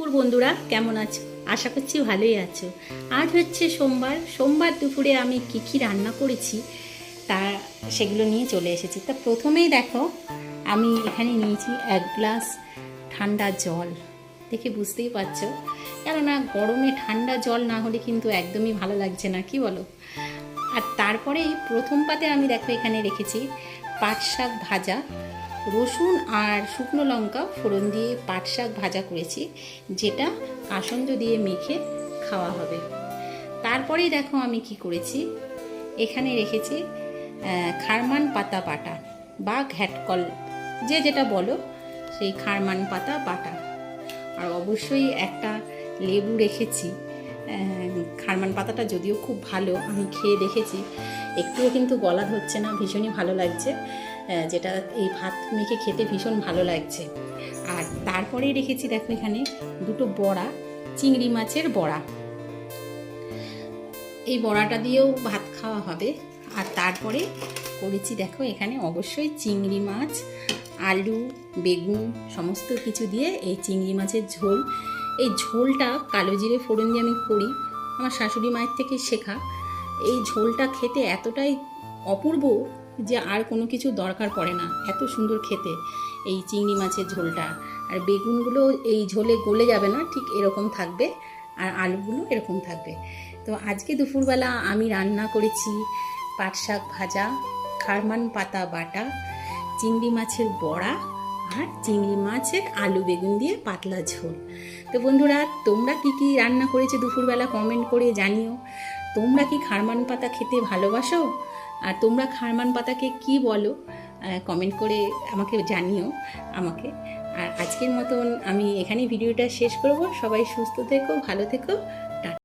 দুপুর বন্ধুরা কেমন আছো? আশা করছি ভালোই আছো। আজ হচ্ছে সোমবার দুপুরে আমি কি রান্না করেছি তা সেগুলো নিয়ে চলে এসেছি। তা প্রথমেই দেখো আমি এখানে নিয়েছি 1 গ্লাস ঠান্ডা জল। দেখে বুঝতেই পারছো, কেননা গরমে ঠান্ডা জল না হলে কিন্তু একদমই ভালো লাগছে না, কি বলো? আর তারপরেই প্রথম পাতে আমি দেখো এখানে রেখেছি পাট শাক ভাজা, রসুন আর শুকনো লঙ্কা ফোড়ন দিয়ে পাট শাক ভাজা করেছি, যেটা কাসন্দ দিয়ে মেখে খাওয়া হবে। তারপরেই দেখো আমি কি করেছি, এখানে রেখেছি খারমান পাতা বাটা বা ঘ্যাটকল, যে যেটা বলো, সেই খারমান পাতা বাটা। আর অবশ্যই একটা লেবু রেখেছি। খারমান পাতাটা যদিও খুব ভালো, আমি খেয়ে দেখেছি, একটুও কিন্তু গলা ধরছে না, ভীষণই ভালো লাগছে, যেটা এই ভাত মেখে খেতে ভীষণ ভালো লাগছে। আর তারপরেই রেখেছি দেখো এখানে 2টো বড়া, চিংড়ি মাছের বড়া। এই বড়াটা দিয়েও ভাত খাওয়া হবে। আর তারপরে করেছি দেখো এখানে অবশ্যই চিংড়ি মাছ, আলু, বেগুন সমস্ত কিছু দিয়ে এই চিংড়ি মাছের ঝোল। এই ঝোলটা কালো জিরে ফোড়ন দিয়ে আমি করি, আমার শাশুড়ি মায়ের থেকে শেখা। এই ঝোলটা খেতে এতটাই অপূর্ব যে আর কোনো কিছু দরকার পড়ে না, এত সুন্দর খেতে এই চিংড়ি মাছের ঝোলটা। আর বেগুনগুলো এই ঝোলে গলে যাবে না, ঠিক এরকম থাকবে, আর আলুগুলো এরকম থাকবে। তো আজকে দুপুরবেলা আমি রান্না করেছি পাট শাক ভাজা, খারমান পাতা বাটা, চিংড়ি মাছের বড়া আর চিংড়ি মাছের আলু বেগুন দিয়ে পাতলা ঝোল। তো বন্ধুরা, তোমরা কি রান্না করেছো দুপুরবেলা কমেন্ট করে জানিও। তোমরা কি খারমান পাতা খেতে ভালোবাসো? আর তোমরা খারমান পাতাকে কি বলো কমেন্ট করে আমাকে জানিও আমাকে। আর আজকের মতন আমি এখানেই ভিডিওটা শেষ করব। সবাই সুস্থ থেকো, ভালো থেকো,